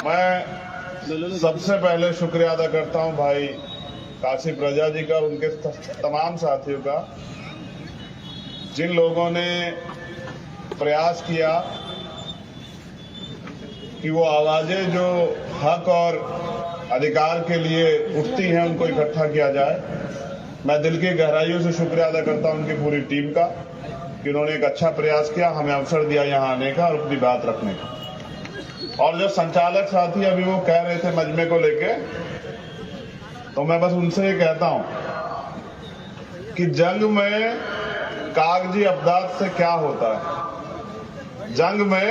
मैं सबसे पहले शुक्रिया अदा करता हूं भाई काशिफ रजा जी का और उनके तमाम साथियों का, जिन लोगों ने प्रयास किया कि वो आवाजें जो हक और अधिकार के लिए उठती हैं उनको इकट्ठा किया जाए। मैं दिल की गहराइयों से शुक्रिया अदा करता हूं उनकी पूरी टीम का कि उन्होंने एक अच्छा प्रयास किया, हमें अवसर दिया यहां आने का और अपनी बात रखने का। और जो संचालक साथी अभी वो कह रहे थे मजमे को लेके, तो मैं बस उनसे ये कहता हूं कि जंग में कागजी अब्दात से क्या होता है, जंग में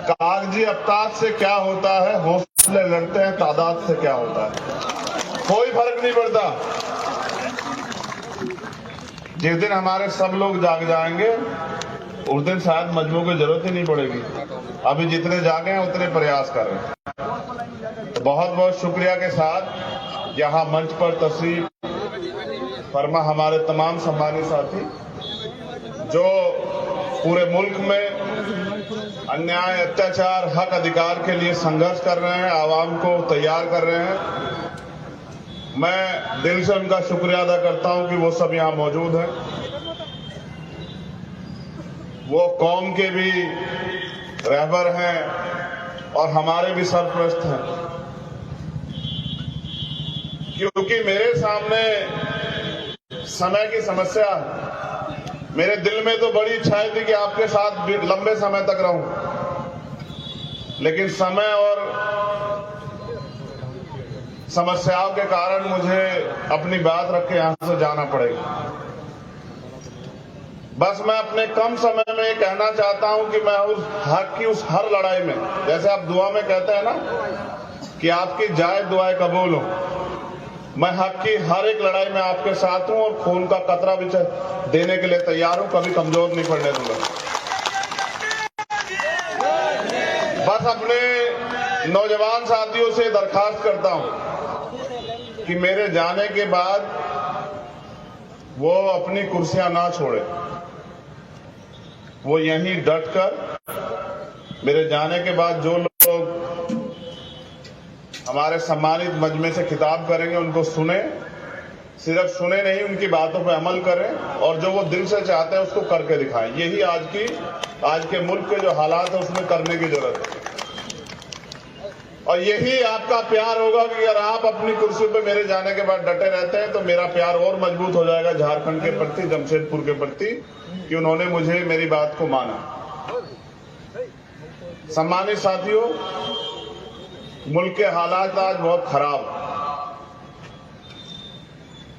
कागजी अब्दात से क्या होता है, हौसले लड़ते हैं तादाद से क्या होता है, कोई फर्क नहीं पड़ता। जिस दिन हमारे सब लोग जाग जाएंगे उस दिन शायद मजमू की जरूरत ही नहीं पड़ेगी। अभी जितने जागे हैं उतने प्रयास कर रहे हैं। तो बहुत बहुत शुक्रिया के साथ यहाँ मंच पर तशरीफ फरमा हमारे तमाम सम्मानित साथी जो पूरे मुल्क में अन्याय, अत्याचार, हक अधिकार के लिए संघर्ष कर रहे हैं, आवाम को तैयार कर रहे हैं। मैं दिल से उनका शुक्रिया अदा करता हूं कि वो सब यहां मौजूद हैं। वो कौम के भी रहबर हैं और हमारे भी सरपरस्त हैं, क्योंकि मेरे सामने समय की समस्या है। मेरे दिल में तो बड़ी इच्छा थी कि आपके साथ लंबे समय तक रहूं, लेकिन समय और समस्याओं के कारण मुझे अपनी बात रख के यहां से जाना पड़ेगा। बस मैं अपने कम समय में ये कहना चाहता हूं कि मैं उस हक की उस हर लड़ाई में, जैसे आप दुआ में कहते हैं ना कि आपकी जायज दुआएं कबूल हो, मैं हक की हर एक लड़ाई में आपके साथ हूं और खून का कतरा भी देने के लिए तैयार हूं, कभी कमजोर नहीं पड़ने दूंगा। बस अपने नौजवान साथियों से दरखास्त करता हूं कि मेरे जाने के बाद वो अपनी कुर्सियां ना छोड़े, वो यहीं डटकर मेरे जाने के बाद जो लोग हमारे सम्मानित मजमे से खिताब करेंगे उनको सुने, सिर्फ सुने नहीं उनकी बातों पर अमल करें और जो वो दिल से चाहते हैं उसको करके दिखाएं। यही आज के मुल्क के जो हालात है उसमें करने की जरूरत है। और यही आपका प्यार होगा कि अगर आप अपनी कुर्सी पे मेरे जाने के बाद डटे रहते हैं तो मेरा प्यार और मजबूत हो जाएगा झारखंड के प्रति, जमशेदपुर के प्रति, कि उन्होंने मुझे मेरी बात को माना। सम्मानित साथियों, मुल्क के हालात आज बहुत खराब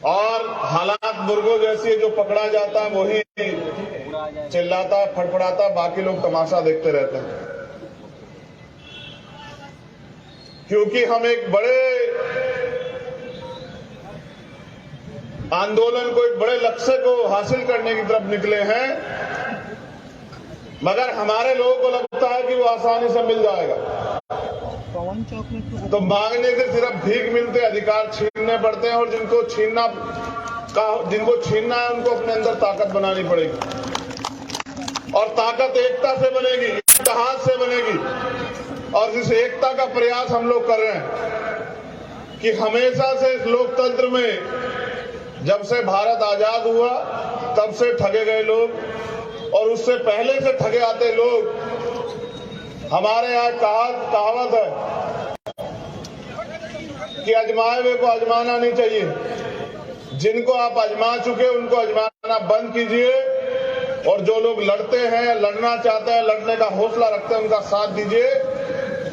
और हालात मुर्गों जैसी है, जो पकड़ा जाता है वही चिल्लाता, फड़फड़ाता, बाकी लोग तमाशा देखते रहते हैं। क्योंकि हम एक बड़े आंदोलन को, एक बड़े लक्ष्य को हासिल करने की तरफ निकले हैं, मगर हमारे लोगों को लगता है कि वो आसानी से मिल जाएगा। तो मांगने से सिर्फ भीख मिलते, अधिकार छीनने पड़ते हैं और जिनको छीनना है उनको अपने अंदर ताकत बनानी पड़ेगी और ताकत एकता से बनेगी, इत्तेहाद से बनेगी। और जिस एकता का प्रयास हम लोग कर रहे हैं कि हमेशा से इस लोकतंत्र में जब से भारत आजाद हुआ तब से ठगे गए लोग और उससे पहले से ठगे आते लोग, हमारे यहाँ कहावत है कि अजमाए हुए को अजमाना नहीं चाहिए। जिनको आप अजमा चुके उनको अजमाना बंद कीजिए और जो लोग लड़ते हैं, लड़ना चाहते हैं, लड़ने का हौसला रखते हैं, उनका साथ दीजिए।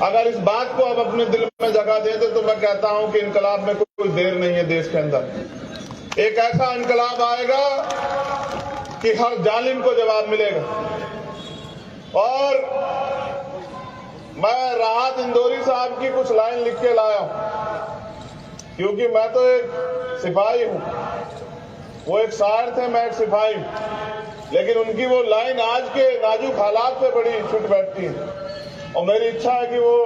अगर इस बात को आप अपने दिल में जगह देते तो मैं कहता हूं कि इनकलाब में कोई देर नहीं है। देश के अंदर एक ऐसा इनकलाब आएगा कि हर जालिम को जवाब मिलेगा। और मैं राहत इंदौरी साहब की कुछ लाइन लिख के लाया हूं, क्योंकि मैं तो एक सिपाही हूं, वो एक शायर थे, मैं एक सिपाही हूं, लेकिन उनकी वो लाइन आज के नाजुक हालात पे बड़ी फिट बैठती है और मेरी इच्छा है कि वो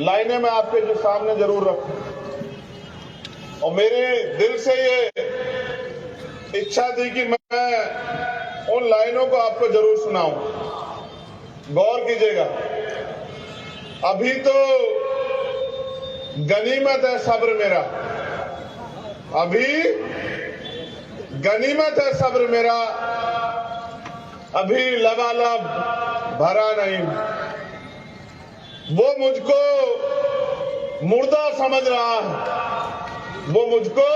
लाइनें मैं आपके जो सामने जरूर रखूं। और मेरे दिल से ये इच्छा थी कि मैं उन लाइनों को आपको जरूर सुनाऊं। गौर कीजिएगा, अभी तो गनीमत है सब्र मेरा, अभी गनीमत है सब्र मेरा, अभी लबालब भरा नहीं। वो मुझको मुर्दा समझ रहा है, वो मुझको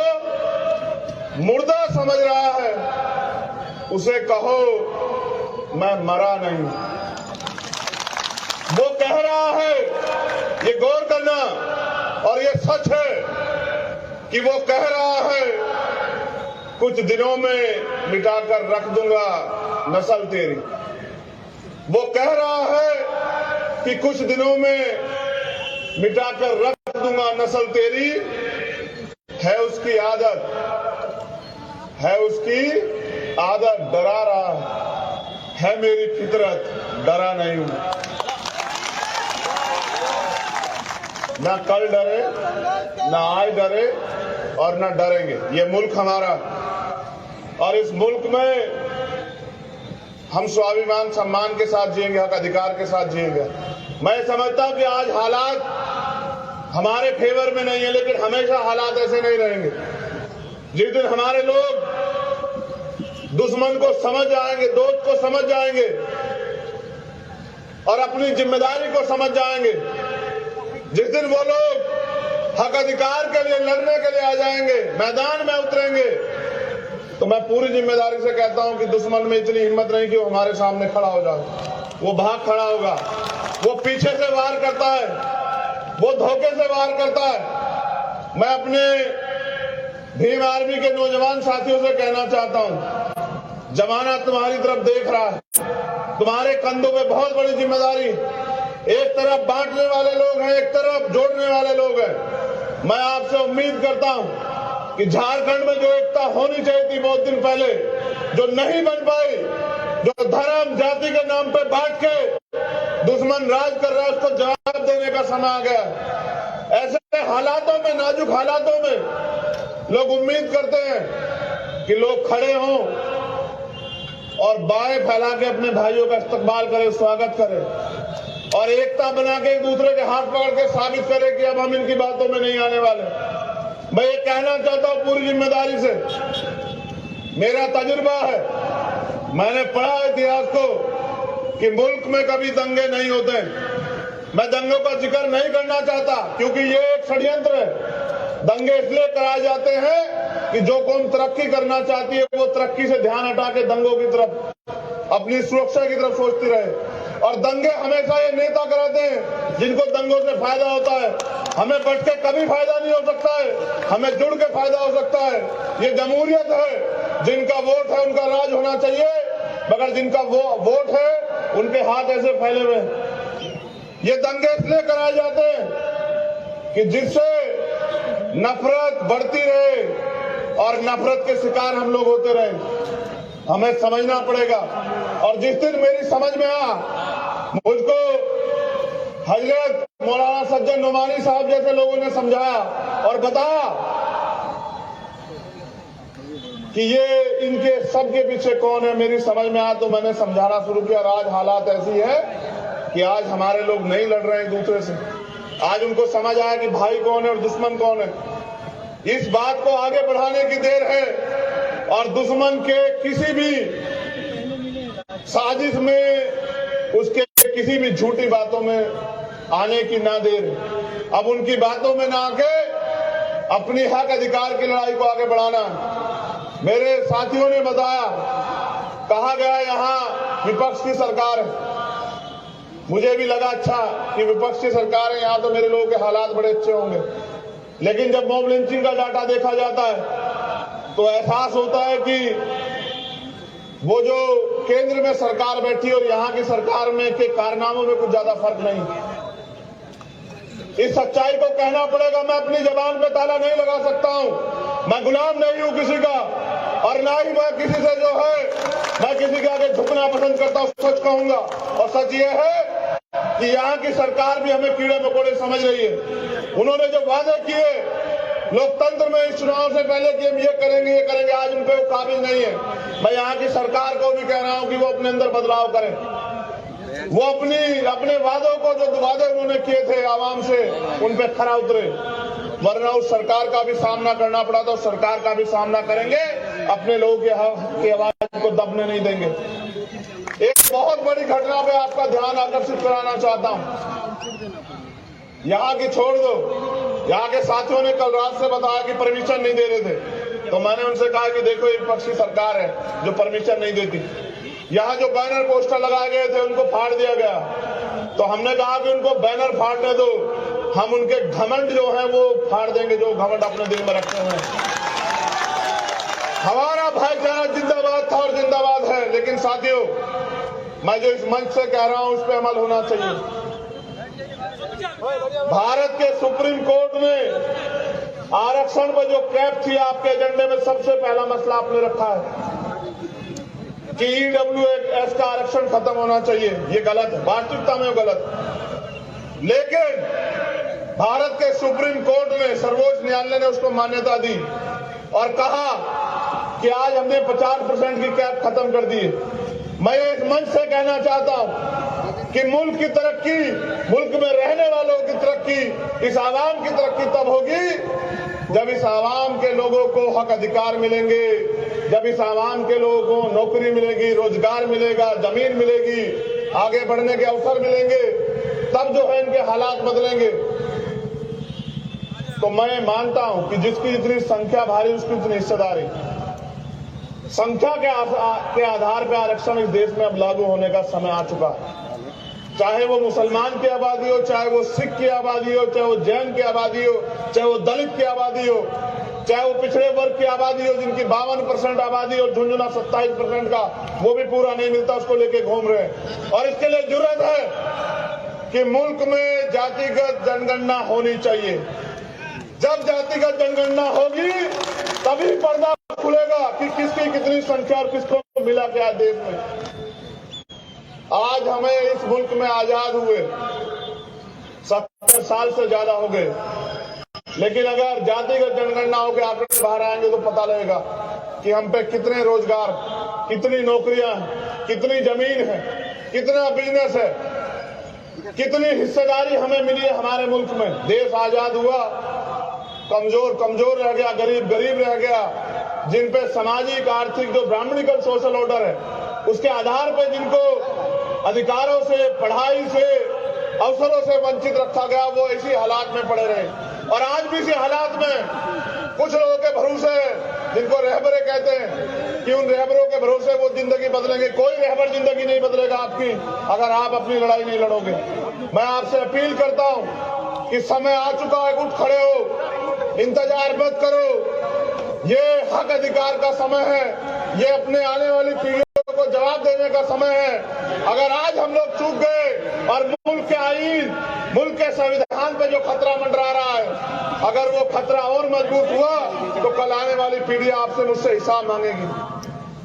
मुर्दा समझ रहा है, उसे कहो मैं मरा नहीं। वो कह रहा है, ये गौर करना, और ये सच है कि वो कह रहा है कुछ दिनों में मिटाकर रख दूंगा नस्ल तेरी। वो कह रहा है कि कुछ दिनों में मिटाकर रख दूंगा नस्ल तेरी। है उसकी आदत, है उसकी आदत, डरा रहा है मेरी फितरत, डरा नहीं हूं। ना कल डरे, ना आज डरे और ना डरेंगे। ये मुल्क हमारा, और इस मुल्क में हम स्वाभिमान सम्मान के साथ जिएंगे, हक अधिकार के साथ जिएंगे। मैं समझता हूं कि आज हालात हमारे फेवर में नहीं है, लेकिन हमेशा हालात ऐसे नहीं रहेंगे। जिस दिन हमारे लोग दुश्मन को समझ जाएंगे, दोस्त को समझ जाएंगे और अपनी जिम्मेदारी को समझ जाएंगे, जिस दिन वो लोग हक अधिकार के लिए लड़ने के लिए आ जाएंगे, मैदान में उतरेंगे, तो मैं पूरी जिम्मेदारी से कहता हूं कि दुश्मन में इतनी हिम्मत नहीं कि वो हमारे सामने खड़ा हो जाए। वो भाग खड़ा होगा, वो पीछे से वार करता है, वो धोखे से वार करता है। मैं अपने भीम आर्मी के नौजवान साथियों से कहना चाहता हूं, जमाना तुम्हारी तरफ देख रहा है, तुम्हारे कंधों में बहुत बड़ी जिम्मेदारी। एक तरफ बांटने वाले लोग हैं, एक तरफ जोड़ने वाले लोग हैं। मैं आपसे उम्मीद करता हूं कि झारखंड में जो एकता होनी चाहिए थी बहुत दिन पहले, जो नहीं बन पाई, जो धर्म जाति के नाम पे बांट के दुश्मन राज कर रहा है, उसको जवाब देने का समय आ गया। ऐसे हालातों में, नाजुक हालातों में लोग उम्मीद करते हैं कि लोग खड़े हों और बाएं फैला के अपने भाइयों का इस्तकबाल करें, स्वागत करें और एकता बना के एक दूसरे के हाथ पकड़ के साबित करें कि अब हम इनकी बातों में नहीं आने वाले। मैं ये कहना चाहता हूं पूरी जिम्मेदारी से, मेरा तजुर्बा है, मैंने पढ़ा इतिहास को कि मुल्क में कभी दंगे नहीं होते। मैं दंगों का जिक्र नहीं करना चाहता क्योंकि ये एक षड्यंत्र है। दंगे इसलिए कराए जाते हैं कि जो कौम तरक्की करना चाहती है वो तरक्की से ध्यान हटा के दंगों की तरफ, अपनी सुरक्षा की तरफ सोचती रहे। और दंगे हमेशा ये नेता कराते हैं जिनको दंगों से फायदा होता है। हमें बच के कभी फायदा नहीं हो सकता है, हमें जुड़ के फायदा हो सकता है। ये जमहूरियत है, जिनका वोट है उनका राज होना चाहिए, मगर जिनका वो वोट है उनके हाथ ऐसे फैले हुए। ये दंगे इसलिए कराए जाते हैं कि जिससे नफरत बढ़ती रहे और नफरत के शिकार हम लोग होते रहे। हमें समझना पड़ेगा। और जिस दिन मेरी समझ में आया, मुझको हजरत मौलाना सज्जन नुमानी साहब जैसे लोगों ने समझाया और बताया कि ये इनके सबके पीछे कौन है, मेरी समझ में आया तो मैंने समझाना शुरू किया। आज हालात ऐसी है कि आज हमारे लोग नहीं लड़ रहे हैं एक दूसरे से। आज उनको समझ आया कि भाई कौन है और दुश्मन कौन है। इस बात को आगे बढ़ाने की देर है और दुश्मन के किसी भी साजिश में, उसके किसी भी झूठी बातों में आने की ना देर। अब उनकी बातों में ना आके अपनी हक अधिकार की लड़ाई को आगे बढ़ाना। मेरे साथियों ने बताया, कहा गया यहाँ विपक्ष की सरकार है। मुझे भी लगा अच्छा कि विपक्ष की सरकार है, यहाँ तो मेरे लोगों के हालात बड़े अच्छे होंगे। लेकिन जब मॉब लिंचिंग का डाटा देखा जाता है तो एहसास होता है कि वो जो केंद्र में सरकार बैठी और यहाँ की सरकार में के कारनामों में कुछ ज्यादा फर्क नहीं। इस सच्चाई को कहना पड़ेगा। मैं अपनी जबान पे ताला नहीं लगा सकता हूं। मैं गुलाम नहीं हूं किसी का, और ना ही मैं किसी से जो है मैं किसी के आगे झुकना पसंद करता हूं। सच कहूंगा, और सच ये है कि यहाँ की सरकार भी हमें कीड़े मकोड़े समझ रही है। उन्होंने जो वादे किए लोकतंत्र में इस चुनाव से पहले कि हम ये करेंगे, आज उन पे वो काबिल नहीं है। मैं यहाँ की सरकार को भी कह रहा हूँ कि वो अपने अंदर बदलाव करें, वो अपने वादों को, जो वादे उन्होंने किए थे आवाम से, उन पे खरा उतरे, वरना उस सरकार का भी सामना करना पड़ा तो सरकार का भी सामना करेंगे, अपने लोगों की आवाज को दबने नहीं देंगे। एक बहुत बड़ी घटना पे आपका ध्यान आकर्षित कराना चाहता हूं, यहाँ की छोड़ दो, यहाँ के साथियों ने कल रात से बताया कि परमिशन नहीं दे रहे थे, तो मैंने उनसे कहा कि देखो एक विपक्षी सरकार है जो परमिशन नहीं देती। यहाँ जो बैनर पोस्टर लगाए गए थे उनको फाड़ दिया गया, तो हमने कहा कि उनको बैनर फाड़ने दो, हम उनके घमंड जो है वो फाड़ देंगे, जो घमंड अपने दिल में रखे हुए हैं। हमारा भाईचारा जिंदाबाद था और जिंदाबाद है, लेकिन साथियों मैं जो इस मंच से कह रहा हूं उस पर अमल होना चाहिए। भारत के सुप्रीम कोर्ट में आरक्षण पर जो कैप थी, आपके एजेंडे में सबसे पहला मसला आपने रखा है कि ईडब्ल्यूएस का आरक्षण खत्म होना चाहिए। ये गलत है, वास्तविकता में गलत। लेकिन भारत के सुप्रीम कोर्ट में सर्वोच्च न्यायालय ने उसको मान्यता दी और कहा कि आज हमने 50% की कैप खत्म कर दी है। मैं इस मंच से कहना चाहता हूं कि मुल्क की तरक्की, मुल्क में रहने वालों की तरक्की, इस आवाम की तरक्की तब होगी जब इस आवाम के लोगों को हक अधिकार मिलेंगे, जब इस आवाम के लोगों को नौकरी मिलेगी, रोजगार मिलेगा, जमीन मिलेगी, आगे बढ़ने के अवसर मिलेंगे, तब जो है इनके हालात बदलेंगे। तो मैं मानता हूं कि जिसकी जितनी संख्या भारी उसकी उतनी हिस्सेदारी। संख्या के आधार पर आरक्षण इस देश में अब लागू होने का समय आ चुका है। चाहे वो मुसलमान की आबादी हो, चाहे वो सिख की आबादी हो, चाहे वो जैन की आबादी हो, चाहे वो दलित की आबादी हो, चाहे वो पिछड़े वर्ग की आबादी हो जिनकी 52% आबादी और झुंझुना 27% का वो भी पूरा नहीं मिलता, उसको लेके घूम रहे हैं। और इसके लिए जरूरत है कि मुल्क में जातिगत जनगणना होनी चाहिए। जब जातिगत जनगणना होगी तभी पर्दा खुलेगा कि किसकी कितनी संख्या और किसको मिला क्या देश में। आज हमें इस मुल्क में आजाद हुए 70 साल से ज्यादा हो गए, लेकिन अगर जातिगत जनगणना होकर आंकड़े बाहर आएंगे तो पता लगेगा कि हम पे कितने रोजगार, कितनी नौकरियां, कितनी जमीन है, कितना बिजनेस है, कितनी हिस्सेदारी हमें मिली है हमारे मुल्क में। देश आजाद हुआ, कमजोर कमजोर रह गया, गरीब गरीब रह गया। जिन पे सामाजिक आर्थिक जो ब्राह्मणिकल सोशल ऑर्डर है उसके आधार पे जिनको अधिकारों से, पढ़ाई से, अवसरों से वंचित रखा गया, वो इसी हालात में पड़े रहे। और आज भी इसी हालात में कुछ लोगों के भरोसे, जिनको रहबरे कहते हैं, कि उन रहबरों के भरोसे वो जिंदगी बदलेंगे। कोई रहबर जिंदगी नहीं बदलेगा आपकी अगर आप अपनी लड़ाई नहीं लड़ोगे। मैं आपसे अपील करता हूं कि समय आ चुका है, उठ खड़े हो, इंतजार मत करो। ये हक अधिकार का समय है, ये अपने आने वाली पीढ़ियों को जवाब देने का समय है। अगर आज हम लोग चूक गए और मुल्क के आईन, मुल्क के संविधान पे जो खतरा मंडरा रहा है, अगर वो खतरा और मजबूत हुआ तो कल आने वाली पीढ़ी आपसे मुझसे हिसाब मांगेगी।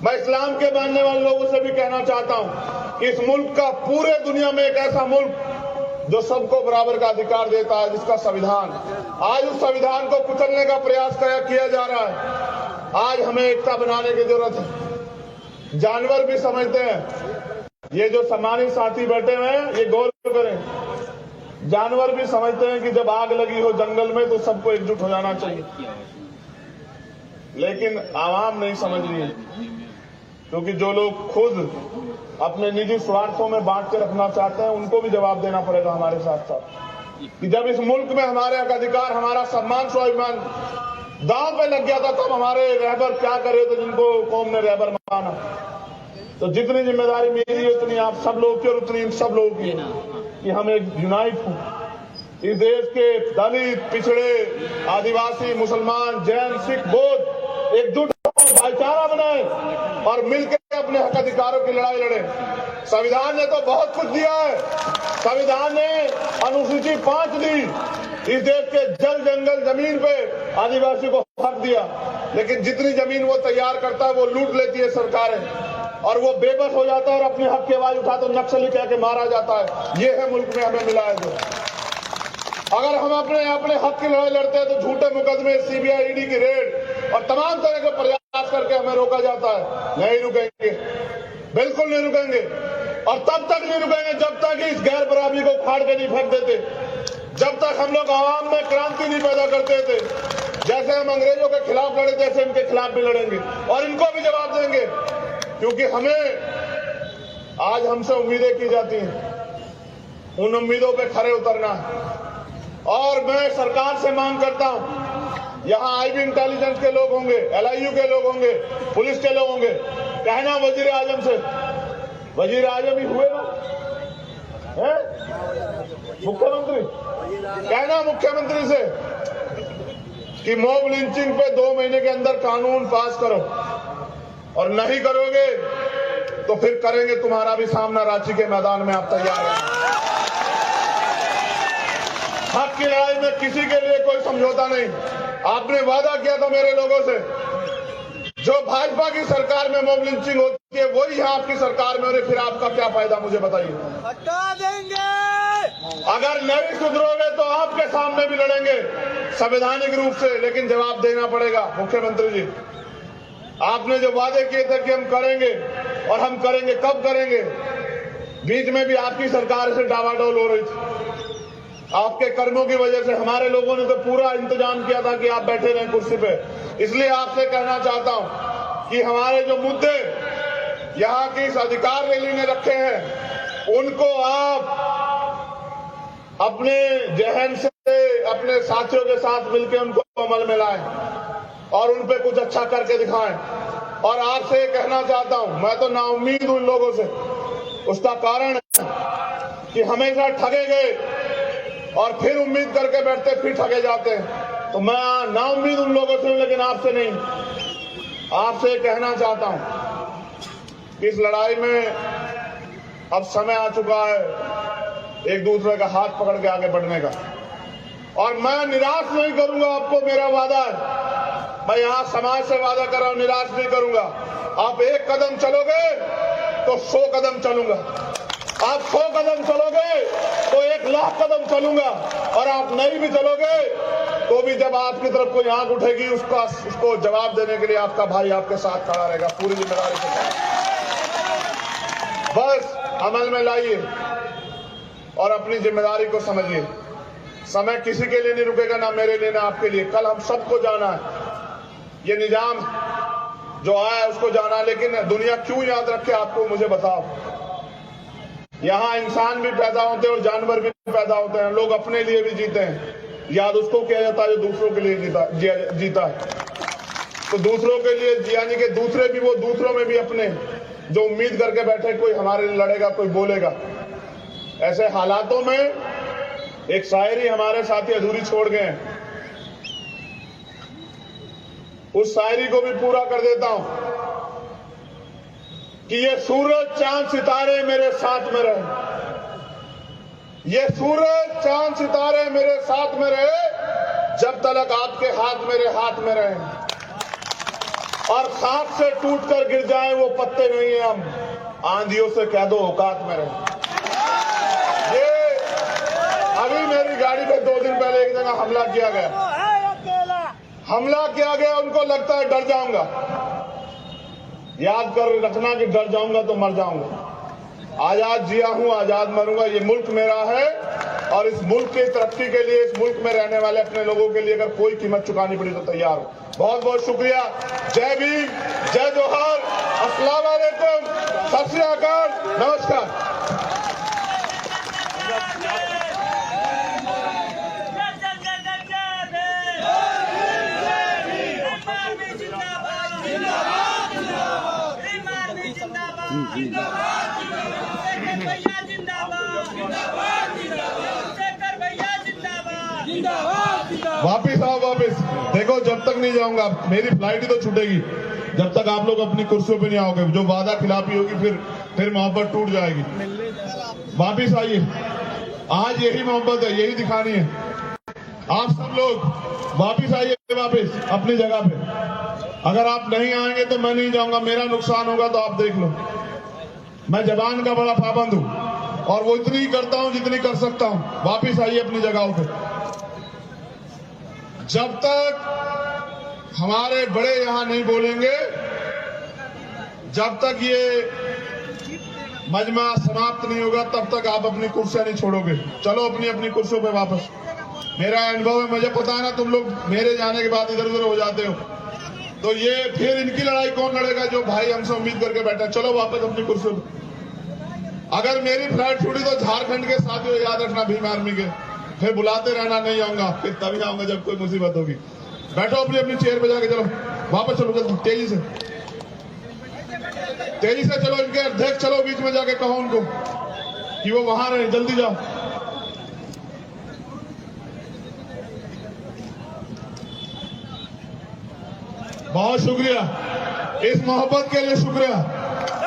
मैं इस्लाम के मानने वाले लोगों से भी कहना चाहता हूं कि इस मुल्क का पूरे दुनिया में एक ऐसा मुल्क जो सबको बराबर का अधिकार देता है, जिसका संविधान, आज उस संविधान को कुचलने का प्रयास किया जा रहा है। आज हमें एकता बनाने की जरूरत है। जानवर भी समझते हैं, ये जो सम्मानित साथी बैठे हुए हैं ये गौर करें, जानवर भी समझते हैं कि जब आग लगी हो जंगल में तो सबको एकजुट हो जाना चाहिए, लेकिन आवाम नहीं समझ रही है, क्योंकि जो लोग खुद अपने निजी स्वार्थों में बांट के रखना चाहते हैं उनको भी जवाब देना पड़ेगा हमारे साथ साथ कि जब इस मुल्क में हमारे हक अधिकार, हमारा सम्मान, स्वाभिमान दांव पे लग गया था तब हमारे रहबर क्या करे थे जिनको कौम ने रहबर माना। तो जितनी जिम्मेदारी मेरी है उतनी आप सब लोग की और उतनी इन सब लोगों की कि हम एक यूनाइट हो, इस देश के दलित, पिछड़े, आदिवासी, मुसलमान, जैन, सिख, बौद्ध एकजुट भाईचारा बनाए और मिलकर अपने हक अधिकारों की लड़ाई लड़े। संविधान ने तो बहुत कुछ दिया है। संविधान ने अनुसूची 5 दी, इस देश के जल, जंगल, जमीन पे आदिवासी को हक दिया, लेकिन जितनी जमीन वो तैयार करता है वो लूट लेती है सरकारें, और वो बेबस हो जाता है और अपने हक की आवाज उठा तो नक्सली कह के मारा जाता है। ये है मुल्क में हमें मिला है जो। अगर हम अपने हक की लड़ाई लड़ते हैं तो झूठे मुकदमे, सीबीआई, ईडी की रेड और तमाम तरह के प्रयास करके हमें रोका जाता है। नहीं रुकेंगे, बिल्कुल नहीं रुकेंगे, और तब तक नहीं रुकेंगे जब तक इस गैर बराबरी को उखाड़ के नहीं फेंक देते, जब तक हम लोग आवाम में क्रांति नहीं पैदा करते थे। जैसे हम अंग्रेजों के खिलाफ लड़े, जैसे इनके खिलाफ भी लड़ेंगे और इनको भी जवाब देंगे, क्योंकि हमें आज हमसे उम्मीदें की जाती हैं, उन उम्मीदों पे खरे उतरना है। और मैं सरकार से मांग करता हूं, यहां आईबी इंटेलिजेंस के लोग होंगे, एलआईयू के लोग होंगे, पुलिस के लोग होंगे, कहना वजीर आजम से, वजीर आजम ही हुए ना, है मुख्यमंत्री, कहना मुख्यमंत्री से कि मॉब लिंचिंग पे 2 महीने के अंदर कानून पास करो, और नहीं करोगे तो फिर करेंगे तुम्हारा भी सामना रांची के मैदान में। आप तैयार हैं? हक की लड़ाई में किसी के लिए कोई समझौता नहीं। आपने वादा किया था मेरे लोगों से, जो भाजपा की सरकार में मॉब लिंचिंग होती है वही है आपकी सरकार में, और फिर आपका क्या फायदा, मुझे बताइए। हटा देंगे। अगर नहीं सुधरोगे तो आपके सामने भी लड़ेंगे संवैधानिक रूप से, लेकिन जवाब देना पड़ेगा। मुख्यमंत्री जी, आपने जो वादे किए थे कि हम करेंगे, और हम करेंगे, कब करेंगे? बीच में भी आपकी सरकार से डावाडोल हो रही थी, आपके कर्मों की वजह से। हमारे लोगों ने तो पूरा इंतजाम किया था कि आप बैठे रहें कुर्सी पे। इसलिए आपसे कहना चाहता हूं कि हमारे जो मुद्दे यहां की इस अधिकार रैली ने रखे हैं, उनको आप अपने जहन से अपने साथियों के साथ मिलकर उनको अमल में लाएं और उन पे कुछ अच्छा करके दिखाएं। और आपसे कहना चाहता हूं, मैं तो नाउम्मीद हूं इन लोगों से। उसका कारण है कि हमेशा ठगे गए और फिर उम्मीद करके बैठते, फिर ठगे जाते हैं। तो मैं नाउम्मीद उन लोगों से हूं, लेकिन आपसे नहीं। आपसे कहना चाहता हूं कि इस लड़ाई में अब समय आ चुका है एक दूसरे का हाथ पकड़ के आगे बढ़ने का, और मैं निराश नहीं करूंगा। आपको मेरा वादा है, मैं यहां समाज से वादा कर रहा हूं, निराश नहीं करूंगा। आप 1 कदम चलोगे तो 100 कदम चलूंगा, आप 100 कदम चलोगे तो 1 लाख कदम चलूंगा, और आप नहीं भी चलोगे तो भी जब आपकी तरफ कोई आंख उठेगी उसको जवाब देने के लिए आपका भाई आपके साथ खड़ा रहेगा पूरी जिम्मेदारी के साथ। बस अमल में लाइए और अपनी जिम्मेदारी को समझिए। समय किसी के लिए नहीं रुकेगा, ना मेरे लिए ना आपके लिए। कल हम सबको जाना है, ये निजाम जो आया है उसको जाना है, लेकिन दुनिया क्यों याद रखे आपको, मुझे बताओ। यहाँ इंसान भी पैदा होते हैं और जानवर भी पैदा होते हैं। लोग अपने लिए भी जीते हैं, याद उसको किया जाता है जो दूसरों के लिए जीता है। तो दूसरों के लिए, यानी कि दूसरे भी, वो दूसरों में भी अपने जो उम्मीद करके बैठे कोई हमारे लिए लड़ेगा, कोई बोलेगा। ऐसे हालातों में एक शायरी हमारे साथी अधूरी छोड़ गए हैं, उस शायरी को भी पूरा कर देता हूं कि ये सूरज चांद सितारे मेरे साथ में रहे, ये सूरज चांद सितारे मेरे साथ में रहे, जब तक आपके हाथ मेरे हाथ में रहे, और हाथ से टूटकर गिर जाए वो पत्ते नहीं है हम, आंधियों से कह दो औकात में रहे। ये अभी मेरी गाड़ी पे 2 दिन पहले एक जगह हमला किया गया, उनको लगता है डर जाऊंगा। याद कर रखना कि डर जाऊंगा तो मर जाऊंगा। आजाद जिया हूं, आजाद मरूंगा। ये मुल्क मेरा है, और इस मुल्क की तरक्की के लिए, इस मुल्क में रहने वाले अपने लोगों के लिए अगर कोई कीमत चुकानी पड़ी तो तैयार हूं। बहुत बहुत शुक्रिया। जय भीम, जय जोहार, अस्सलाम वालेकुम, सत श्री अकाल, नमस्कार। वापिस आओ, वापिस। देखो, जब तक नहीं जाऊंगा, मेरी फ्लाइट ही तो छूटेगी जब तक आप लोग अपनी कुर्सियों पे नहीं आओगे। जो वादा खिलाफी होगी फिर मोहब्बत टूट जाएगी। वापिस आइए, आज यही मोहब्बत है, यही दिखानी है। आप सब लोग वापिस आइए, वापिस अपनी जगह पे। अगर आप नहीं आएंगे तो मैं नहीं जाऊंगा, मेरा नुकसान होगा तो आप देख लो। मैं जबान का बड़ा पाबंद हूं। और वो इतनी ही करता हूं जितनी कर सकता हूं। वापिस आइए अपनी जगहों पे। जब तक हमारे बड़े यहां नहीं बोलेंगे, जब तक ये मजमा समाप्त नहीं होगा, तब तक आप अपनी कुर्सियां नहीं छोड़ोगे। चलो अपनी अपनी कुर्सियों पे वापस। मेरा अनुभव है, मुझे पता है ना, तुम लोग मेरे जाने के बाद इधर उधर हो जाते हो, तो ये फिर इनकी लड़ाई कौन लड़ेगा जो भाई हमसे उम्मीद करके बैठा। चलो वापस अपनी कुर्सियों पे। अगर मेरी फ्लाइट छूटी तो झारखंड के साथियों याद रखना, भीम आर्मी के, फिर बुलाते रहना, नहीं आऊंगा, फिर तभी आऊंगा जब कोई मुसीबत होगी। बैठो अपनी अपनी चेयर पे जाके, चलो वापस चलो जल्दी, तेजी से चलो। इनके अध्यक्ष चलो बीच में जाके कहो उनको कि वो वहां रहे, जल्दी जाओ। बहुत शुक्रिया, इस मोहब्बत के लिए शुक्रिया।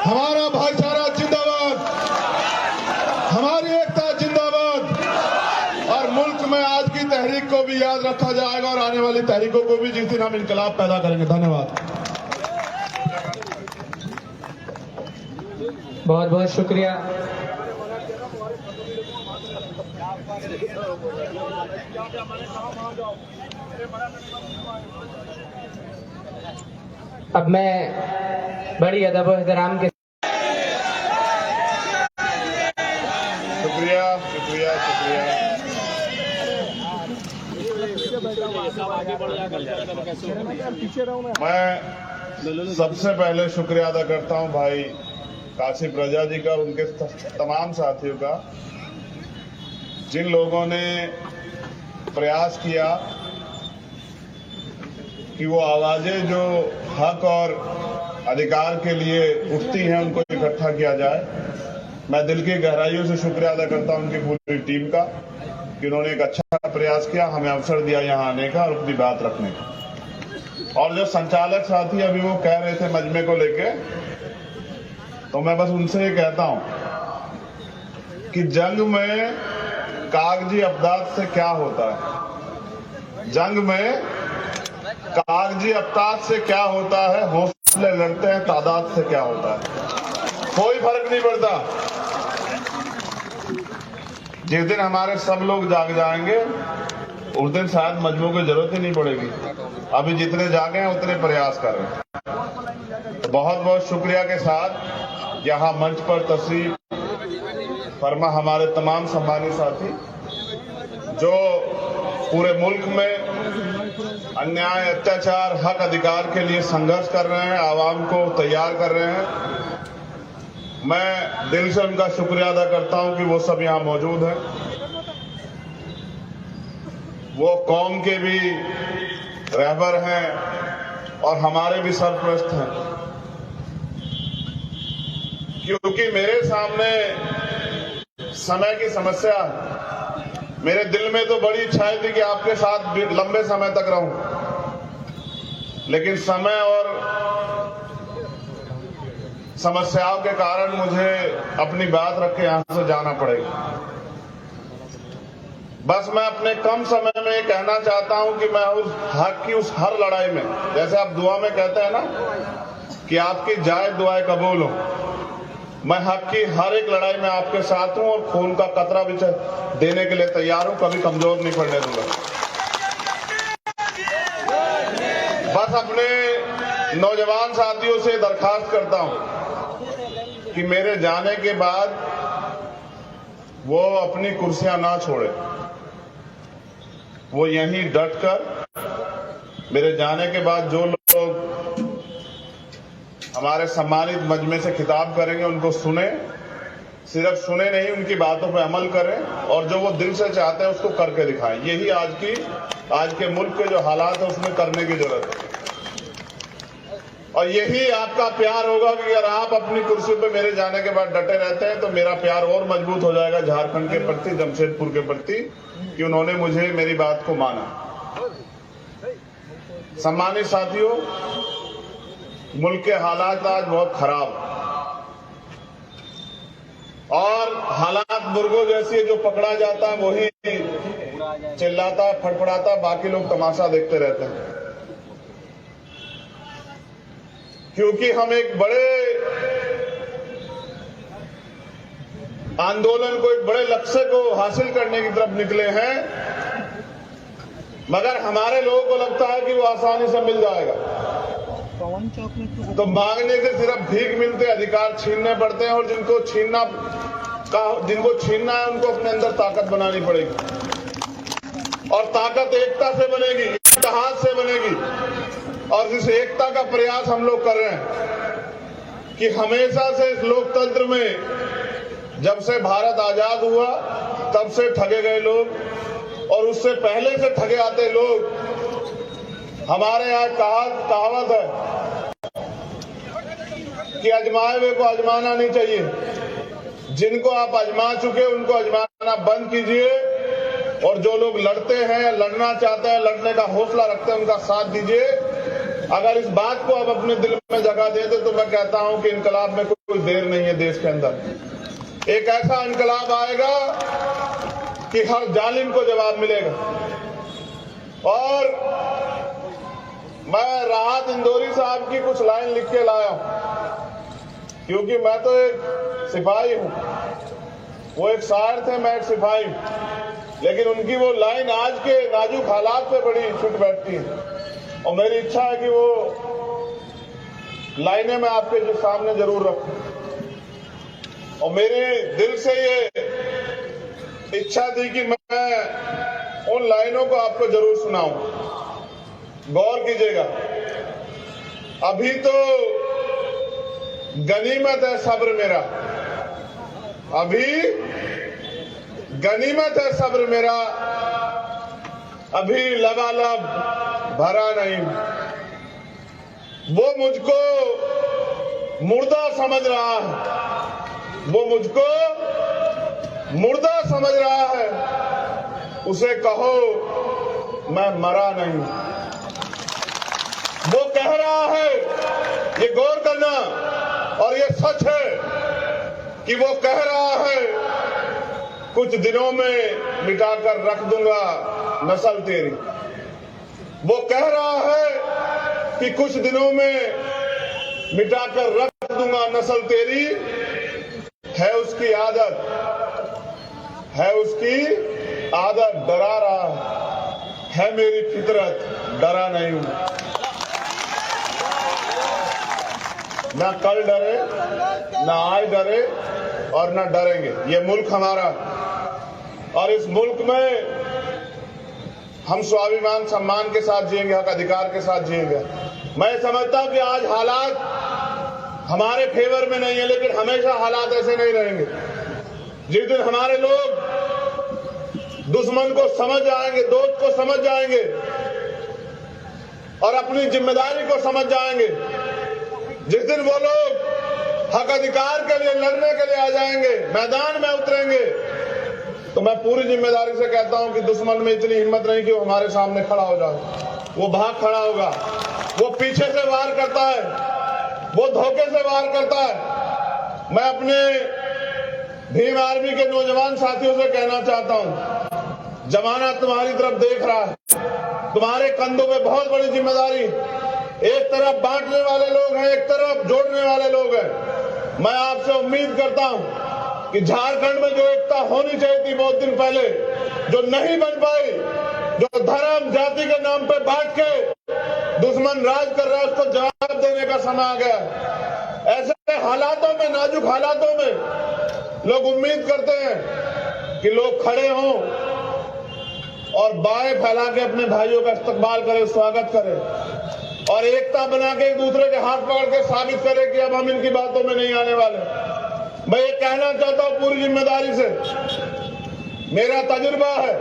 हमारा भाईचारा जिंदाबाद, हमारी एकता जिंदाबाद। और मुल्क में आज की तहरीक को भी याद रखा जाएगा और आने वाली तहरीकों को भी, जिस दिन हम इनकलाब पैदा करेंगे। धन्यवाद। बहुत बहुत शुक्रिया। अब मैं बड़ी अदब और एहतराम के शुक्रिया शुक्रिया शुक्रिया। मैं सबसे पहले शुक्रिया अदा करता हूं भाई काशिफ रजा जी का और उनके तमाम साथियों का, जिन लोगों ने प्रयास किया कि वो आवाजें जो हक और अधिकार के लिए उठती हैं उनको इकट्ठा किया जाए। मैं दिल की गहराइयों से शुक्रिया अदा करता हूं उनकी पूरी टीम का कि उन्होंने एक अच्छा प्रयास किया, हमें अवसर दिया यहां आने का और अपनी बात रखने का। और जो संचालक साथी अभी वो कह रहे थे मजमे को लेके, तो मैं बस उनसे ये कहता हूं कि जंग में कागजी अपदाद से क्या होता है, जंग में कागजी अपदाद से क्या होता है, हौसले लड़ते हैं तादाद से क्या होता है, कोई फर्क नहीं पड़ता। जिस दिन हमारे सब लोग जाग जाएंगे उस दिन शायद मजमू की जरूरत ही नहीं पड़ेगी। अभी जितने जागे हैं उतने प्रयास कर रहे हैं। तो बहुत बहुत शुक्रिया के साथ यहाँ मंच पर तशरीफ फरमा हमारे तमाम सम्मानित साथी जो पूरे मुल्क में अन्याय, अत्याचार, हक अधिकार के लिए संघर्ष कर रहे हैं, आवाम को तैयार कर रहे हैं। मैं दिल से उनका शुक्रिया अदा करता हूं कि वो सब यहां मौजूद हैं। वो कौम के भी रहबर हैं और हमारे भी सरपरस्त हैं, क्योंकि मेरे सामने समय की समस्या है। मेरे दिल में तो बड़ी इच्छा थी कि आपके साथ लंबे समय तक रहूं, लेकिन समय और समस्याओं के कारण मुझे अपनी बात रख के यहां से जाना पड़ेगा। बस मैं अपने कम समय में ये कहना चाहता हूं कि मैं उस हक की उस हर लड़ाई में, जैसे आप दुआ में कहते हैं ना कि आपकी जाए दुआएं कबूल हो, मैं हक की हर एक लड़ाई में आपके साथ हूं और खून का कतरा भी देने के लिए तैयार हूं, कभी कमजोर नहीं पड़ने दूंगा। बस अपने नौजवान साथियों से दरखास्त करता हूं कि मेरे जाने के बाद वो अपनी कुर्सियां ना छोड़े, वो यहीं डट कर मेरे जाने के बाद जो लोग हमारे सम्मानित मजमे से खिताब करेंगे उनको सुने, सिर्फ सुने नहीं, उनकी बातों पर अमल करें और जो वो दिल से चाहते हैं उसको करके दिखाएं। यही आज के मुल्क के जो हालात है उसमें करने की जरूरत है। और यही आपका प्यार होगा कि अगर आप अपनी कुर्सी पे मेरे जाने के बाद डटे रहते हैं तो मेरा प्यार और मजबूत हो जाएगा झारखंड के प्रति, जमशेदपुर के प्रति, कि उन्होंने मुझे मेरी बात को माना। सम्मानित साथियों, मुल्क के हालात आज बहुत खराब और हालात मुर्गों जैसी है, जो पकड़ा जाता है वही चिल्लाता, फड़फड़ाता, बाकी लोग तमाशा देखते रहते हैं। क्योंकि हम एक बड़े आंदोलन को एक बड़े लक्ष्य को हासिल करने की तरफ निकले हैं, मगर हमारे लोगों को लगता है कि वो आसानी से मिल जाएगा। तो मांगने से सिर्फ भीख मिलते, अधिकार छीनने पड़ते हैं, और जिनको छीनना है उनको अपने अंदर ताकत बनानी पड़ेगी। और ताकत एकता से बनेगी, इत्तेहाद से बनेगी। और इस एकता का प्रयास हम लोग कर रहे हैं कि हमेशा से इस लोकतंत्र में, जब से भारत आजाद हुआ तब से ठगे गए लोग और उससे पहले से ठगे आते लोग, हमारे यहाँ कहावत है कि आजमाए हुए को आजमाना नहीं चाहिए। जिनको आप आजमा चुके उनको आजमाना बंद कीजिए, और जो लोग लड़ते हैं, लड़ना चाहते हैं, लड़ने का हौसला रखते हैं, उनका साथ दीजिए। अगर इस बात को आप अपने दिल में जगह दे दे तो मैं कहता हूं कि इनकलाब में कोई देर नहीं है। देश के अंदर एक ऐसा इनकलाब आएगा कि हर जालिम को जवाब मिलेगा। और मैं राहत इंदौरी साहब की कुछ लाइन लिख के लाया हूं, क्योंकि मैं तो एक सिपाही हूं, वो एक शायर थे, मैं एक सिपाही हूं, लेकिन उनकी वो लाइन आज के नाजुक हालात पे बड़ी फिट बैठती है। और मेरी इच्छा है कि वो लाइनें मैं आपके सामने जरूर रखूं। और मेरे दिल से ये इच्छा थी कि मैं उन लाइनों को आपको जरूर सुनाऊं। गौर कीजिएगा। अभी तो गनीमत है सब्र मेरा, अभी गनीमत है सब्र मेरा, अभी लबालब भरा नहीं। वो मुझको मुर्दा समझ रहा है, वो मुझको मुर्दा समझ रहा है, उसे कहो मैं मरा नहीं। वो कह रहा है, ये गौर करना, और ये सच है कि वो कह रहा है कुछ दिनों में मिटाकर रख दूंगा नस्ल तेरी। वो कह रहा है कि कुछ दिनों में मिटाकर रख दूंगा नस्ल तेरी। है उसकी आदत, है उसकी आदत, डरा रहा है मेरी फितरत, डरा नहीं हूं। ना कल डरे, ना आज डरे, और ना डरेंगे। ये मुल्क हमारा, और इस मुल्क में हम स्वाभिमान सम्मान के साथ जिएंगे, हक अधिकार के साथ जिएंगे। मैं समझता हूं कि आज हालात हमारे फेवर में नहीं है, लेकिन हमेशा हालात ऐसे नहीं रहेंगे। जिस दिन हमारे लोग दुश्मन को समझ जाएंगे, दोस्त को समझ जाएंगे और अपनी जिम्मेदारी को समझ जाएंगे, जिस दिन वो लोग हक अधिकार के लिए लड़ने के लिए आ जाएंगे, मैदान में उतरेंगे, तो मैं पूरी जिम्मेदारी से कहता हूं कि दुश्मन में इतनी हिम्मत नहीं कि वो हमारे सामने खड़ा हो जाए। वो भाग खड़ा होगा, वो पीछे से वार करता है, वो धोखे से वार करता है। मैं अपने भीम आर्मी के नौजवान साथियों से कहना चाहता हूं, जमाना तुम्हारी तरफ देख रहा है, तुम्हारे कंधों में बहुत बड़ी जिम्मेदारी। एक तरफ बांटने वाले लोग हैं, एक तरफ जोड़ने वाले लोग हैं। मैं आपसे उम्मीद करता हूं कि झारखंड में जो एकता होनी चाहिए थी बहुत दिन पहले, जो नहीं बन पाई, जो धर्म जाति के नाम पे बांट के दुश्मन राज कर रहा है, उसको जवाब देने का समय आ गया। ऐसे हालातों में, नाजुक हालातों में लोग उम्मीद करते हैं कि लोग खड़े हों और बाएं फैला के अपने भाइयों का इस्तकबाल करें, स्वागत करें, और एकता बना के एक दूसरे के हाथ पकड़ के साबित करें कि अब हम इनकी बातों में नहीं आने वाले। मैं ये कहना चाहता हूं पूरी जिम्मेदारी से, मेरा तजुर्बा है,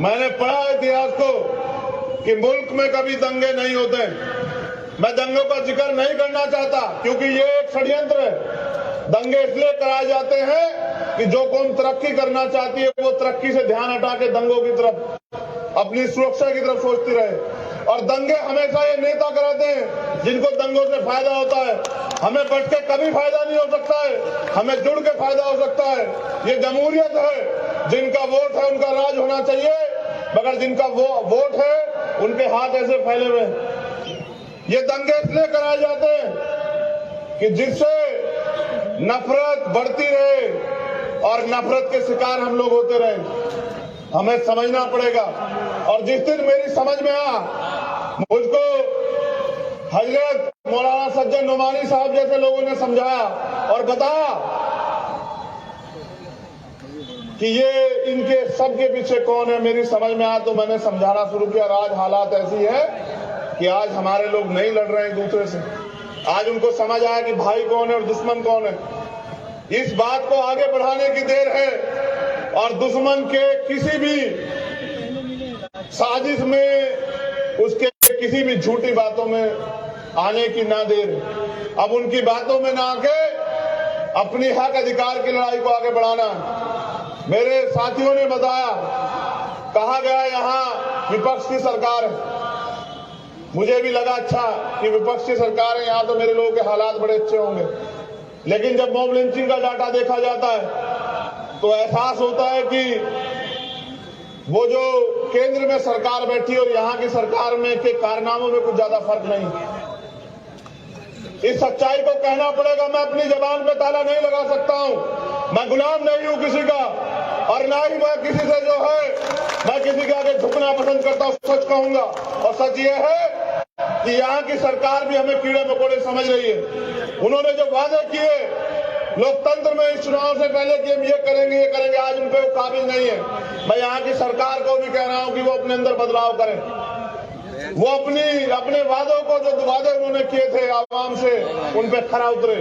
मैंने पढ़ा इतिहास को कि मुल्क में कभी दंगे नहीं होते। मैं दंगों का जिक्र नहीं करना चाहता, क्योंकि ये एक षड्यंत्र है। दंगे इसलिए कराए जाते हैं कि जो कौम तरक्की करना चाहती है वो तरक्की से ध्यान हटा के दंगों की तरफ, अपनी सुरक्षा की तरफ सोचती रहे। और दंगे हमेशा ये नेता कराते हैं जिनको दंगों से फायदा होता है। हमें बच के कभी फायदा नहीं हो सकता है, हमें जुड़ के फायदा हो सकता है। ये जमहूरियत है, जिनका वोट है उनका राज होना चाहिए, मगर जिनका वो वोट है उनके हाथ ऐसे फैले हुए। ये दंगे इसलिए कराए जाते हैं कि जिससे नफरत बढ़ती रहे और नफरत के शिकार हम लोग होते रहे। हमें समझना पड़ेगा। और जिस दिन मेरी समझ में आ, मुझको हजरत मौलाना सज्जन नोमानी साहब जैसे लोगों ने समझाया और बताया कि ये इनके सबके पीछे कौन है, मेरी समझ में आया तो मैंने समझाना शुरू किया। आज हालात ऐसी है कि आज हमारे लोग नहीं लड़ रहे हैं एक दूसरे से। आज उनको समझ आया कि भाई कौन है और दुश्मन कौन है। इस बात को आगे बढ़ाने की देर है और दुश्मन के किसी भी साजिश में, उसके किसी भी झूठी बातों में आने की ना देर। अब उनकी बातों में ना आके अपनी हक अधिकार की लड़ाई को आगे बढ़ाना। मेरे साथियों ने बताया, कहा गया यहाँ विपक्ष की सरकार है। मुझे भी लगा अच्छा कि विपक्ष की सरकार है, यहाँ तो मेरे लोगों के हालात बड़े अच्छे होंगे। लेकिन जब मॉब लिंचिंग का डाटा देखा जाता है तो एहसास होता है कि वो जो केंद्र में सरकार बैठी और यहाँ की सरकार में के कारनामों में कुछ ज्यादा फर्क नहीं। इस सच्चाई को कहना पड़ेगा। मैं अपनी जबान पे ताला नहीं लगा सकता हूं। मैं गुलाम नहीं हूं किसी का और ना ही मैं किसी से जो है मैं किसी के आगे झुकना पसंद करता हूं। सच कहूंगा और सच ये है कि यहाँ की सरकार भी हमें कीड़े मकोड़े समझ रही है। उन्होंने जो वादे किए लोकतंत्र में इस चुनाव से पहले कि हम ये करेंगे, आज उन पे वो काबिल नहीं है। मैं यहाँ की सरकार को भी कह रहा हूं कि वो अपने अंदर बदलाव करें। वो अपने वादों को, जो वादे उन्होंने किए थे आवाम से, उन पे खरा उतरे।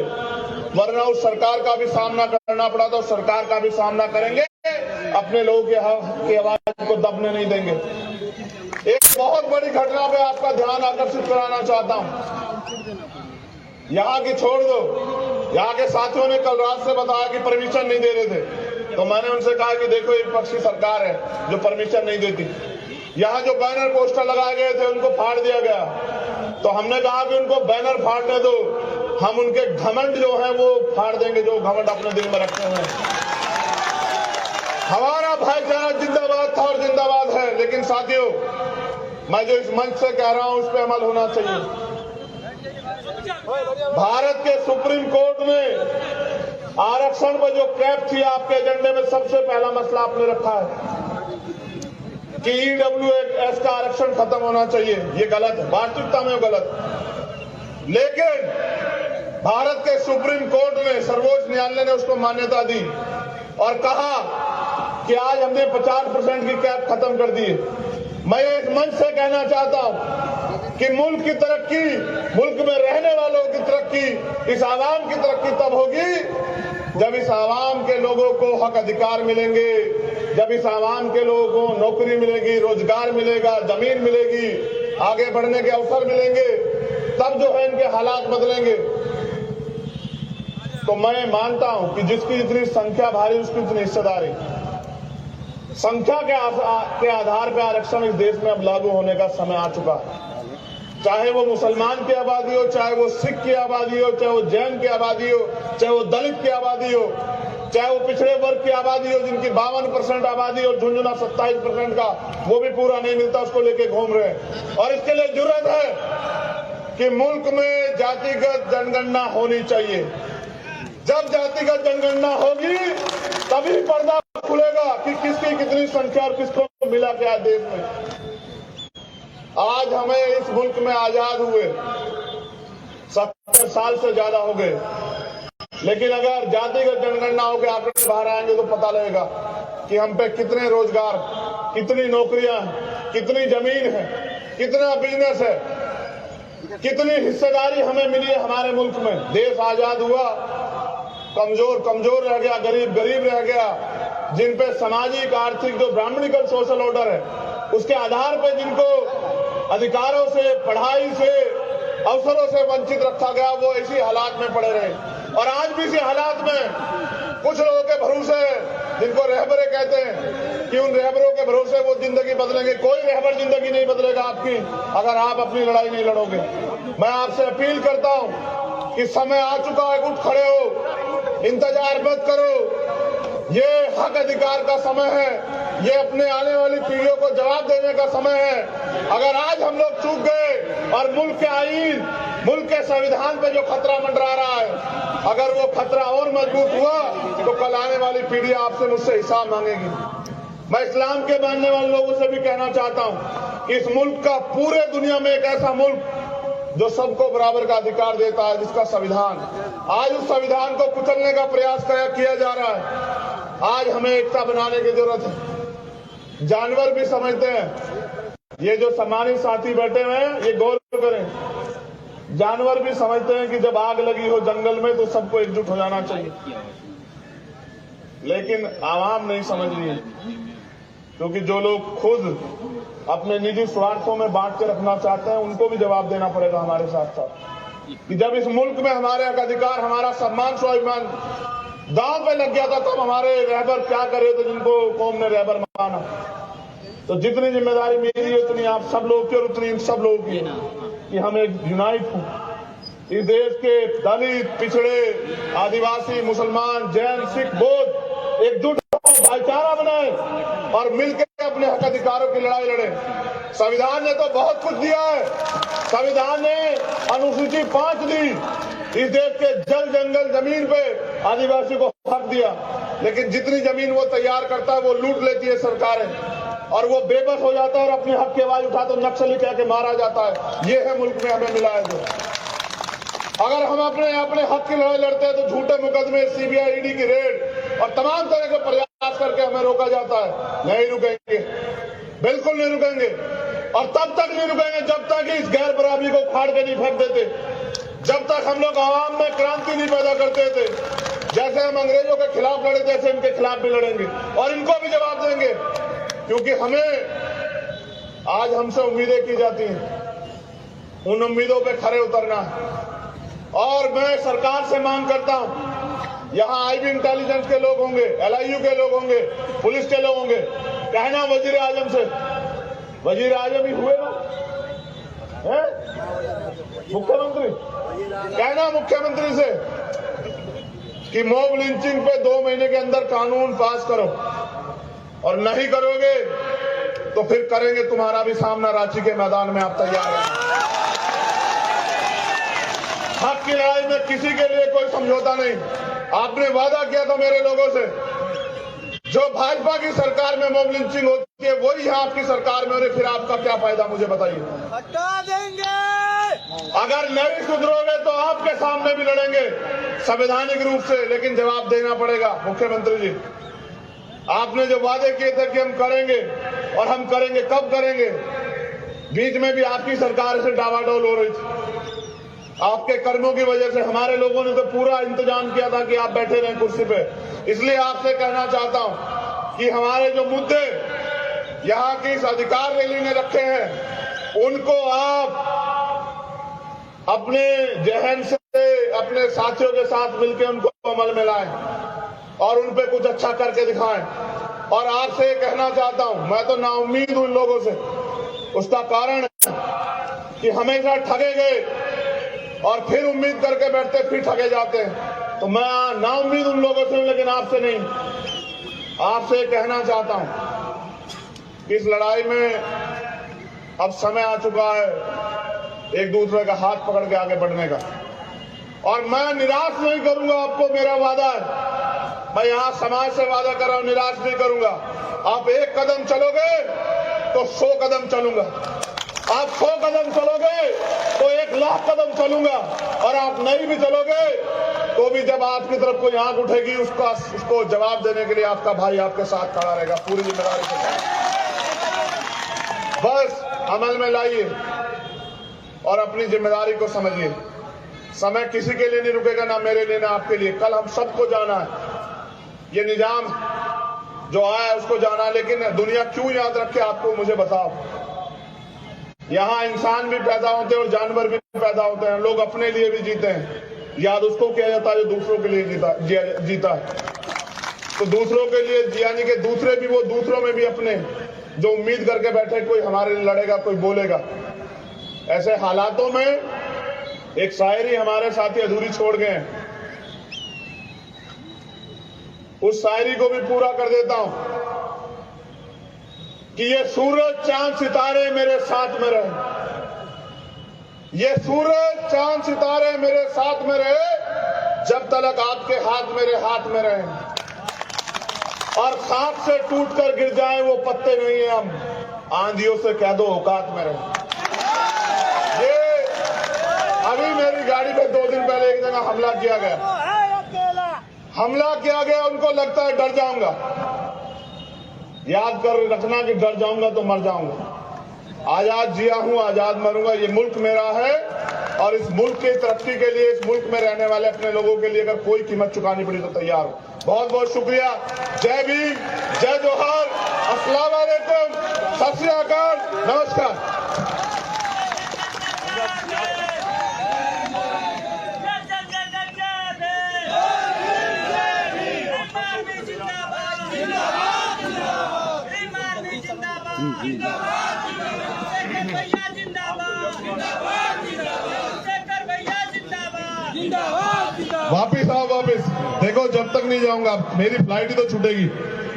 वरना उस सरकार का भी सामना करना पड़ा तो सरकार का भी सामना करेंगे। अपने लोगों की आवाज को दबने नहीं देंगे। एक बहुत बड़ी घटना पे आपका ध्यान आकर्षित कराना चाहता हूं। यहाँ की छोड़ दो, यहाँ के साथियों ने कल रात से बताया कि परमिशन नहीं दे रहे थे। तो मैंने उनसे कहा कि देखो एक विपक्षी सरकार है जो परमिशन नहीं देती। यहाँ जो बैनर पोस्टर लगाए गए थे उनको फाड़ दिया गया। तो हमने कहा कि उनको बैनर फाड़ने दो, हम उनके घमंड जो है वो फाड़ देंगे, जो घमंड अपने दिल में रखते हैं। हमारा भाईचारा जिंदाबाद था और जिंदाबाद है। लेकिन साथियों, मैं जो इस मंच से कह रहा हूं उस पर अमल होना चाहिए। भारत के सुप्रीम कोर्ट में आरक्षण पर जो कैप थी, आपके एजेंडे में सबसे पहला मसला आपने रखा है कि ईडब्ल्यूएस का आरक्षण खत्म होना चाहिए। ये गलत है, वास्तविकता में गलत। लेकिन भारत के सुप्रीम कोर्ट में सर्वोच्च न्यायालय ने उसको मान्यता दी और कहा कि आज हमने 50% की कैप खत्म कर दी। मैं इस मंच से कहना चाहता हूं कि मुल्क की तरक्की, मुल्क में रहने वालों की तरक्की, इस आवाम की तरक्की तब होगी जब इस आवाम के लोगों को हक अधिकार मिलेंगे, जब इस आवाम के लोगों को नौकरी मिलेगी, रोजगार मिलेगा, जमीन मिलेगी, आगे बढ़ने के अवसर मिलेंगे, तब जो है इनके हालात बदलेंगे। तो मैं मानता हूं कि जिसकी जितनी संख्या भारी उसकी उतनी हिस्सेदारी। संख्या के आधार पर आरक्षण इस देश में अब लागू होने का समय आ चुका है। चाहे वो मुसलमान की आबादी हो, चाहे वो सिख की आबादी हो, चाहे वो जैन की आबादी हो, चाहे वो दलित की आबादी हो, चाहे वो पिछड़े वर्ग की आबादी हो जिनकी 52% आबादी और झुंझुना 27% का वो भी पूरा नहीं मिलता, उसको लेके घूम रहे हैं। और इसके लिए जरूरत है कि मुल्क में जातिगत जनगणना होनी चाहिए। जब जातिगत जनगणना होगी तभी पर्दा खुलेगा कि किसकी कितनी संख्या और किसको मिला क्या देश में। आज हमें इस मुल्क में आजाद हुए 70 साल से ज्यादा हो गए, लेकिन अगर जातिगत जनगणना हो के आंकड़े बाहर आएंगे तो पता लगेगा कि हम पे कितने रोजगार, कितनी नौकरियां, कितनी जमीन है, कितना बिजनेस है, कितनी हिस्सेदारी हमें मिली है हमारे मुल्क में। देश आजाद हुआ, कमजोर कमजोर रह गया, गरीब गरीब रह गया। जिन पे सामाजिक आर्थिक जो ब्राह्मणिकल सोशल ऑर्डर है उसके आधार पर जिनको अधिकारों से, पढ़ाई से, अवसरों से वंचित रखा गया, वो इसी हालात में पड़े रहे। और आज भी इसी हालात में कुछ लोगों के भरोसे, जिनको रहबरे कहते हैं, कि उन रहबरों के भरोसे वो जिंदगी बदलेंगे। कोई रहबर जिंदगी नहीं बदलेगा आपकी अगर आप अपनी लड़ाई नहीं लड़ोगे। मैं आपसे अपील करता हूं कि समय आ चुका है, उठ खड़े हो, इंतजार मत करो। ये हक अधिकार का समय है, ये अपने आने वाली पीढ़ियों को जवाब देने का समय है। अगर आज हम लोग चूक गए और मुल्क के आईन, मुल्क के संविधान पे जो खतरा मंडरा रहा है, अगर वो खतरा और मजबूत हुआ तो कल आने वाली पीढ़ी आपसे मुझसे हिसाब मांगेगी। मैं इस्लाम के मानने वाले लोगों से भी कहना चाहता हूं कि इस मुल्क का पूरे दुनिया में एक ऐसा मुल्क जो सबको बराबर का अधिकार देता है, जिसका संविधान, आज उस संविधान को कुचलने का प्रयास किया जा रहा है। आज हमें एकता बनाने की जरूरत है। जानवर भी समझते हैं, ये जो सम्मानित साथी बैठे हुए हैं, ये गौर करें, जानवर भी समझते हैं कि जब आग लगी हो जंगल में तो सबको एकजुट हो जाना चाहिए, लेकिन आवाम नहीं समझ रही है, क्योंकि जो लोग खुद अपने निजी स्वार्थों में बांट के रखना चाहते हैं, उनको भी जवाब देना पड़ेगा हमारे साथ साथ कि जब इस मुल्क में हमारे हक अधिकार, हमारा सम्मान स्वाभिमान दांव पे लग गया था, तब हमारे रहबर क्या कर रहे थे जिनको कौम ने रहबर माना। तो जितनी जिम्मेदारी मेरी है उतनी आप सब लोगों की और उतनी सब लोगों की कि हम एक यूनाइट हो, इस देश के दलित, पिछड़े, आदिवासी, मुसलमान, जैन, सिख, बौद्ध एकजुट भाईचारा बनाए और मिलकर अपने हक अधिकारों की लड़ाई लड़े। संविधान ने तो बहुत कुछ दिया है। संविधान ने अनुसूची 5 दी, इस देश के जल जंगल जमीन पे आदिवासी को हक दिया, लेकिन जितनी जमीन वो तैयार करता है वो लूट लेती है सरकारें, और वो बेबस हो जाता है और अपने हक की आवाज उठा तो नक्सली कह के मारा जाता है। ये है मुल्क में हमें मिला है। अगर हम अपने हक की लड़ाई लड़ते हैं तो झूठे मुकदमे, सीबीआई, ईडी की रेड और तमाम तरह के प्रयास करके हमें रोका जाता है। नहीं रुकेंगे, बिल्कुल नहीं रुकेंगे, और तब तक नहीं रुकेंगे जब तक इस गैर बराबरी को उखाड़ के नहीं फेंक देते, जब तक हम लोग आवाम में क्रांति नहीं पैदा करते थे। जैसे हम अंग्रेजों के खिलाफ लड़े, जैसे इनके खिलाफ भी लड़ेंगे और इनको भी जवाब देंगे, क्योंकि हमें आज हमसे उम्मीदें की जाती हैं, उन उम्मीदों पे खरे उतरना है। और मैं सरकार से मांग करता हूं, यहां आईबी इंटेलिजेंस के लोग होंगे, एलआईयू के लोग होंगे, पुलिस के लोग होंगे, कहना वजीर आजम से, वजीर आजम ही हुए ना, मुख्यमंत्री, कहना मुख्यमंत्री से कि मॉब लिंचिंग पे 2 महीने के अंदर कानून पास करो, और नहीं करोगे तो फिर करेंगे तुम्हारा भी सामना रांची के मैदान में। आप तैयार हैं? हक की लड़ाई में किसी के लिए कोई समझौता नहीं। आपने वादा किया था मेरे लोगों से, जो भाजपा की सरकार में मॉब लिंचिंग होती है वही है आपकी सरकार में, और फिर आपका क्या फायदा, मुझे बताइए। हटा देंगे। अगर नहीं सुधरोगे तो आपके सामने भी लड़ेंगे संवैधानिक रूप से, लेकिन जवाब देना पड़ेगा। मुख्यमंत्री जी, आपने जो वादे किए थे कि हम करेंगे, और हम करेंगे, कब करेंगे? बीच में भी आपकी सरकार से डावाडोल हो रही थी, आपके कर्मों की वजह से। हमारे लोगों ने तो पूरा इंतजाम किया था कि आप बैठे रहें कुर्सी पे। इसलिए आपसे कहना चाहता हूं कि हमारे जो मुद्दे यहाँ की इस अधिकार रैली ने रखे हैं, उनको आप अपने जहन से अपने साथियों के साथ मिलकर उनको अमल में लाएं और उन पे कुछ अच्छा करके दिखाएं। और आपसे कहना चाहता हूं, मैं तो नाउम्मीद हूं इन लोगों से। उसका कारण है कि हमेशा ठगे गए और फिर उम्मीद करके बैठते, फिर ठगे जाते हैं। तो मैं नाउम्मीद उन लोगों से हूं, लेकिन आपसे नहीं। आपसे कहना चाहता हूं कि इस लड़ाई में अब समय आ चुका है एक दूसरे का हाथ पकड़ के आगे बढ़ने का, और मैं निराश नहीं करूंगा आपको। मेरा वादा है, मैं यहां समाज से वादा कर रहा हूं, निराश नहीं करूंगा। आप 1 कदम चलोगे तो 100 कदम चलूंगा, आप 100 कदम चलोगे तो 1 लाख कदम चलूंगा, और आप नहीं भी चलोगे तो भी जब आपकी तरफ कोई आंख उठेगी उसको जवाब देने के लिए आपका भाई आपके साथ खड़ा रहेगा, पूरी जिम्मेदारी के साथ। बस अमल में लाइए और अपनी जिम्मेदारी को समझिए। समय किसी के लिए नहीं रुकेगा, ना मेरे लिए ना आपके लिए। कल हम सबको जाना है, ये निजाम जो आया है उसको जाना है, लेकिन दुनिया क्यों याद रखे आपको, मुझे बताओ। यहाँ इंसान भी पैदा होते हैं और जानवर भी पैदा होते हैं, लोग अपने लिए भी जीते हैं। याद उसको किया जाता है जो दूसरों के लिए जीता है। तो दूसरों के लिए यानी कि दूसरे भी, वो दूसरों में भी अपने जो उम्मीद करके बैठे कोई हमारे लिए लड़ेगा, कोई बोलेगा। ऐसे हालातों में एक शायरी हमारे साथी अधूरी छोड़ गए हैं, उस शायरी को भी पूरा कर देता हूं कि ये सूरज चांद सितारे मेरे साथ में रहे, ये सूरज चांद सितारे मेरे साथ में रहे जब तक आपके हाथ मेरे हाथ में रहे, और खाक से टूटकर गिर जाए वो पत्ते नहीं है हम, आंधियों से कह दो औकात में रहे। ये अभी मेरी गाड़ी पे 2 दिन पहले एक जगह हमला किया गया, उनको लगता है डर जाऊंगा। याद कर रखना कि डर जाऊंगा तो मर जाऊंगा। आजाद जिया हूं, आजाद मरूंगा। ये मुल्क मेरा है और इस मुल्क की तरक्की के लिए, इस मुल्क में रहने वाले अपने लोगों के लिए अगर कोई कीमत चुकानी पड़ी तो तैयार हूं। बहुत बहुत शुक्रिया। जय भीम, जय जोहार, अस्सलाम वालेकुम, सत श्री अकाल, नमस्कार। वापिस आओ, वापिस। देखो जब तक नहीं जाऊंगा, मेरी फ्लाइट ही तो छूटेगी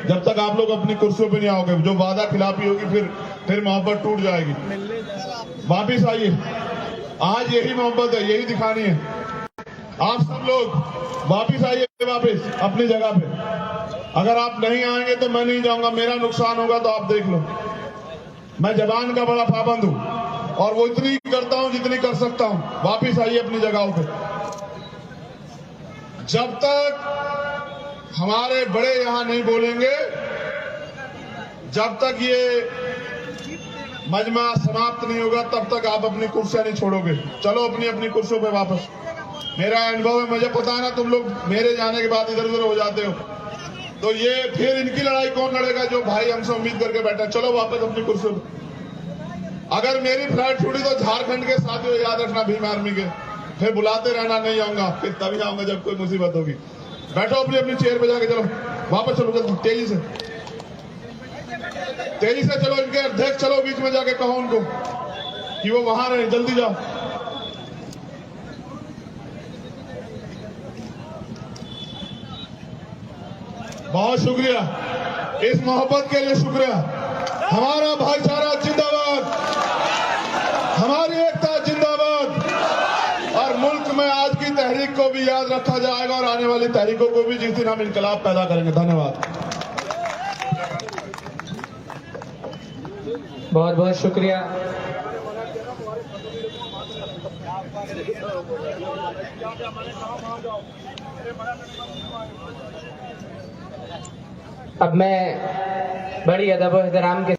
जब तक आप लोग अपनी कुर्सियों पे नहीं आओगे। जो वादा खिलाफी होगी फिर मोहब्बत टूट जाएगी। वापिस आइए, आज यही मोहब्बत है, यही दिखानी है। आप सब लोग वापिस आइए, वापिस अपनी जगह पे। अगर आप नहीं आएंगे तो मैं नहीं जाऊंगा, मेरा नुकसान होगा तो आप देख लो। मैं जबान का बड़ा पाबंद हूं और वो इतनी करता हूं जितनी कर सकता हूं। वापिस आइए अपनी जगहों पे। जब तक हमारे बड़े यहां नहीं बोलेंगे, जब तक ये मजमा समाप्त नहीं होगा, तब तक आप अपनी कुर्सियां नहीं छोड़ोगे। चलो अपनी अपनी कुर्सियों पे वापस। मेरा अनुभव है, मुझे पता है ना, तुम लोग मेरे जाने के बाद इधर उधर हो जाते हो, तो ये फिर इनकी लड़ाई कौन लड़ेगा जो भाई हमसे उम्मीद करके बैठा। चलो वापस अपनी कुर्सियों पे। अगर मेरी फ्लाइट छूटी तो झारखंड के साथियों याद रखना, भीम आर्मी के, फिर बुलाते रहना, नहीं आऊंगा, फिर तभी आऊंगा जब कोई मुसीबत होगी। बैठो अपनी अपनी चेयर पे जाके, चलो वापस चलो जल्दी, तेजी से चलो। इनके अध्यक्ष चलो बीच में जाके कहो उनको कि वो वहां रहे, जल्दी जाओ। बहुत शुक्रिया, इस मोहब्बत के लिए शुक्रिया। हमारा भाईचारा जिंदाबाद, हमारी एकता जिंदाबाद, और मुल्क में आज की तहरीक को भी याद रखा जाएगा और आने वाली तहरीकों को भी, जिस दिन हम इनकलाब पैदा करेंगे। धन्यवाद। बहुत बहुत शुक्रिया। अब मैं बड़ी अदब और एहतराम के